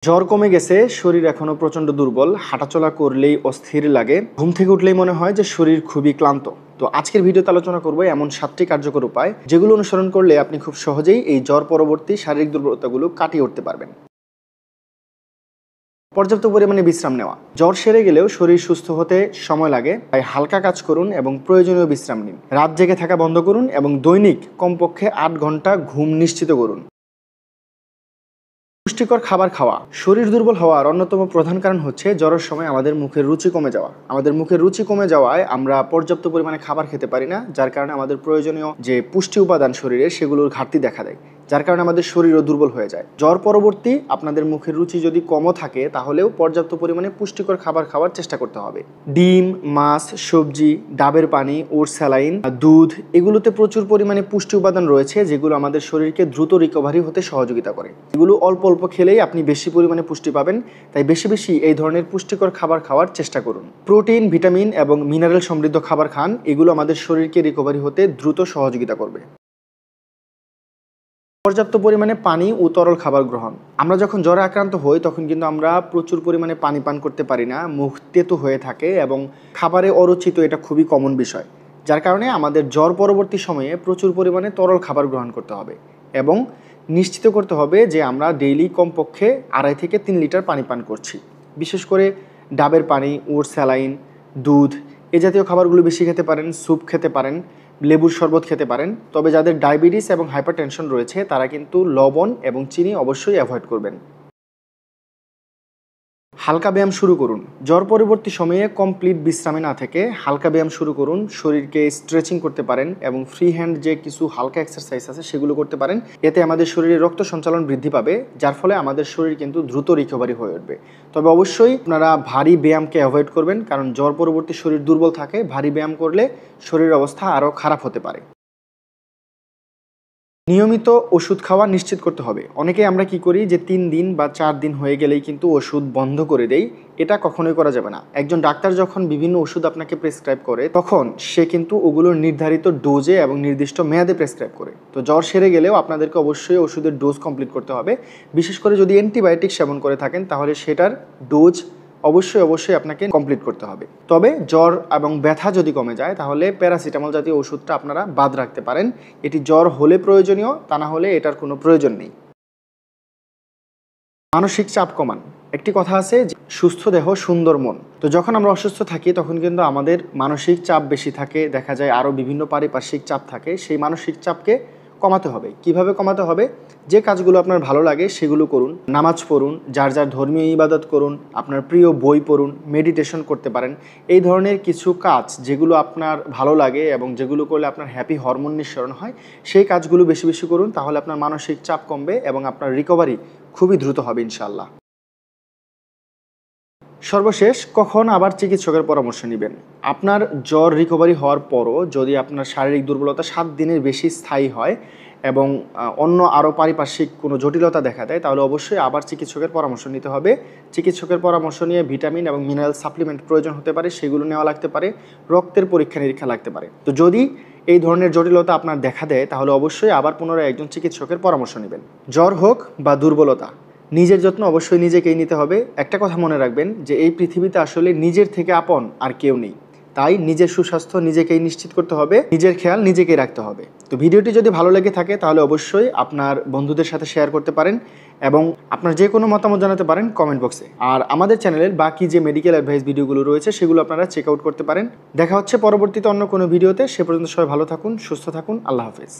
জ্বর কমে গেছে, শরীর এখনো প্রচন্ড দুর্বল, হাঁটাচলা করলেই অস্থির লাগে, ঘুম থেকে উঠলেই মনে হয় যে শরীর খুবই ক্লান্ত। তো আজকের ভিডিওতে আলোচনা করবো এমন 7টি কার্যকর উপায় যেগুলো অনুসরণ করলে আপনি খুব সহজেই এই জ্বর পরবর্তী শারীরিক দুর্বলতাগুলো কাটিয়ে উঠতে পারবেন। পর্যাপ্ত পরিমাণে বিশ্রাম নেওয়া। জ্বর সেরে গেলেও শরীর সুস্থ হতে সময় লাগে, তাই হালকা কাজ করুন এবং প্রয়োজনীয় বিশ্রাম নিন। রাত জেগে থাকা বন্ধ করুন এবং দৈনিক কমপক্ষে 8 ঘন্টা ঘুম নিশ্চিত করুন। পুষ্টিকর খাবার খাওয়া। শরীর দুর্বল হওয়ার অন্যতম প্রধান কারণ হচ্ছে জ্বরের সময় আমাদের মুখের রুচি কমে যাওয়া। আমাদের মুখের রুচি কমে যাওয়ায় আমরা পর্যাপ্ত পরিমাণে খাবার খেতে পারি না, যার কারণে আমাদের প্রয়োজনীয় যে পুষ্টি উপাদান শরীরে সেগুলোর ঘাটতি দেখা দেয়, যার কারণে আমাদের শরীরও দুর্বল হয়ে যায়। জ্বর পরবর্তী আপনাদের মুখের রুচি যদি কমও থাকে তাহলেও পর্যাপ্ত পরিমাণে পুষ্টিকর খাবার খাওয়ার চেষ্টা করতে হবে। ডিম, মাছ, সবজি, ডাবের পানি, ওটস, স্যালাইন, দুধ, এগুলোতে প্রচুর পরিমাণে পুষ্টি উপাদান রয়েছে যেগুলো আমাদের শরীরকে দ্রুত রিকভারি হতে সহযোগিতা করে। এগুলো অল্প অল্প খেলেই আপনি বেশি পরিমাণে পুষ্টি পাবেন, তাই বেশি বেশি এই ধরনের পুষ্টিকর খাবার খাওয়ার চেষ্টা করুন। প্রোটিন, ভিটামিন এবং মিনারেল সমৃদ্ধ খাবার খান, এগুলো আমাদের শরীরকে রিকভারি হতে দ্রুত সহযোগিতা করবে। পর্যাপ্ত পরিমাণে পানি ও তরল খাবার গ্রহণ। আমরা যখন জ্বরে আক্রান্ত হই তখন কিন্তু আমরা প্রচুর পরিমাণে পানি পান করতে পারি না, মুখ তেতো হয়ে থাকে এবং খাবারে অরুচিত, এটা খুবই কমন বিষয়, যার কারণে আমাদের জ্বর পরবর্তী সময়ে প্রচুর পরিমাণে তরল খাবার গ্রহণ করতে হবে এবং নিশ্চিত করতে হবে যে আমরা ডেইলি কমপক্ষে 2.5 থেকে 3 লিটার পানি পান করছি। বিশেষ করে ডাবের পানি, ওটস, স্যালাইন, দুধ, এ জাতীয় খাবারগুলো বেশি খেতে পারেন। স্যুপ খেতে পারেন, লেবুর শরবত খেতে পারেন। তবে যাদের ডায়াবেটিস এবং হাইপারটেনশন রয়েছে তারা কিন্তু লবণ এবং চিনি অবশ্যই অ্যাভয়েড করবেন। হালকা ব্যায়াম শুরু করুন। জ্বর পরবর্তী সময়ে কমপ্লিট বিশ্রামে না থেকে হালকা ব্যায়াম শুরু করুন। শরীরকে স্ট্রেচিং করতে পারেন এবং ফ্রি হ্যান্ড যে কিছু হালকা এক্সারসাইজ আছে সেগুলো করতে পারেন। এতে আমাদের শরীরে রক্ত সঞ্চালন বৃদ্ধি পাবে, যার ফলে আমাদের শরীর কিন্তু দ্রুত রিকভারি হয়ে উঠবে। তবে অবশ্যই আপনারা ভারী ব্যায়ামকে অ্যাভয়েড করবেন, কারণ জ্বর পরবর্তী শরীর দুর্বল থাকে, ভারী ব্যায়াম করলে শরীরের অবস্থা আরও খারাপ হতে পারে। নিয়মিত ওষুধ খাওয়া নিশ্চিত করতে হবে। অনেকে আমরা কি করি যে 3 দিন বা 4 দিন হয়ে গেলেই কিন্তু ওষুধ বন্ধ করে দেই, এটা কখনোই করা যাবে না। একজন ডাক্তার যখন বিভিন্ন ওষুধ আপনাকে প্রেসক্রাইব করে তখন সে কিন্তু ওগুলোর নির্ধারিত ডোজে এবং নির্দিষ্ট মেয়াদে প্রেসক্রাইব করে। তো জ্বর সেরে গেলেও আপনাদেরকে অবশ্যই ওষুধের ডোজ কমপ্লিট করতে হবে। বিশেষ করে যদি অ্যান্টিবায়োটিক সেবন করে থাকেন তাহলে সেটার ডোজ অবশ্যই আপনাকে কমপ্লিট করতে হবে। তবে জ্বর এবং ব্যথা যদি কমে যায় তাহলে প্যারাসিটামল জাতীয় ওষুধটা আপনারা বাদ রাখতে পারেন। এটি জ্বর হলে প্রয়োজনীয়, তা না হলে এটার কোনো প্রয়োজন নেই। মানসিক চাপ কমান। একটি কথা আছে, সুস্থ দেহ সুন্দর মন। তো যখন আমরা অসুস্থ থাকি তখন কিন্তু আমাদের মানসিক চাপ বেশি থাকে, দেখা যায় আরও বিভিন্ন পারিপার্শ্বিক চাপ থাকে। সেই মানসিক চাপকে কমাতে হবে। কিভাবে কমাতে হবে? যে কাজগুলো আপনার ভালো লাগে সেগুলো করুন। নামাজ পড়ুন, যার যার ধর্মীয় ইবাদত করুন, আপনার প্রিয় বই পড়ুন, মেডিটেশন করতে পারেন। এই ধরনের কিছু কাজ যেগুলো আপনার ভালো লাগে এবং যেগুলো করলে আপনার হ্যাপি হরমোন নিঃসরণ হয়, সেই কাজগুলো বেশি বেশি করুন। তাহলে আপনার মানসিক চাপ কমবে এবং আপনার রিকভারি খুবই দ্রুত হবে ইনশাআল্লাহ। সর্বশেষ, কখন আবার চিকিৎসকের পরামর্শ নেবেন? আপনার জ্বর রিকভারি হওয়ার পরও যদি আপনার শারীরিক দুর্বলতা 7 দিনের বেশি স্থায়ী হয় এবং অন্য আরও পারিপার্শ্বিক কোনো জটিলতা দেখা দেয় তাহলে অবশ্যই আবার চিকিৎসকের পরামর্শ নিতে হবে। চিকিৎসকের পরামর্শ নিয়ে ভিটামিন এবং মিনারেল সাপ্লিমেন্ট প্রয়োজন হতে পারে, সেগুলো নেওয়া লাগতে পারে। রক্তের পরীক্ষা নিরীক্ষা লাগতে পারে। তো যদি এই ধরনের জটিলতা আপনার দেখা দেয় তাহলে অবশ্যই আবার পুনরায় একজন চিকিৎসকের পরামর্শ নেবেন। জ্বর হোক বা দুর্বলতা, নিজের যত্ন অবশ্যই নিজেকেই নিতে হবে। একটা কথা মনে রাখবেন যে এই পৃথিবীতে আসলে নিজের থেকে আপন আর কেউ নেই, তাই নিজের সুস্বাস্থ্য নিজেকেই নিশ্চিত করতে হবে, নিজের খেয়াল নিজেকেই রাখতে হবে। তো ভিডিওটি যদি ভালো লেগে থাকে তাহলে অবশ্যই আপনার বন্ধুদের সাথে শেয়ার করতে পারেন এবং আপনার যে কোনো মতামত জানাতে পারেন কমেন্ট বক্সে। আর আমাদের চ্যানেলের বাকি যে মেডিকেল অ্যাডভাইস ভিডিওগুলো রয়েছে সেগুলো আপনারা চেক আউট করতে পারেন। দেখা হচ্ছে পরবর্তীতে অন্য কোনো ভিডিওতে। সে পর্যন্ত সবাই ভালো থাকুন, সুস্থ থাকুন। আল্লাহ হাফেজ।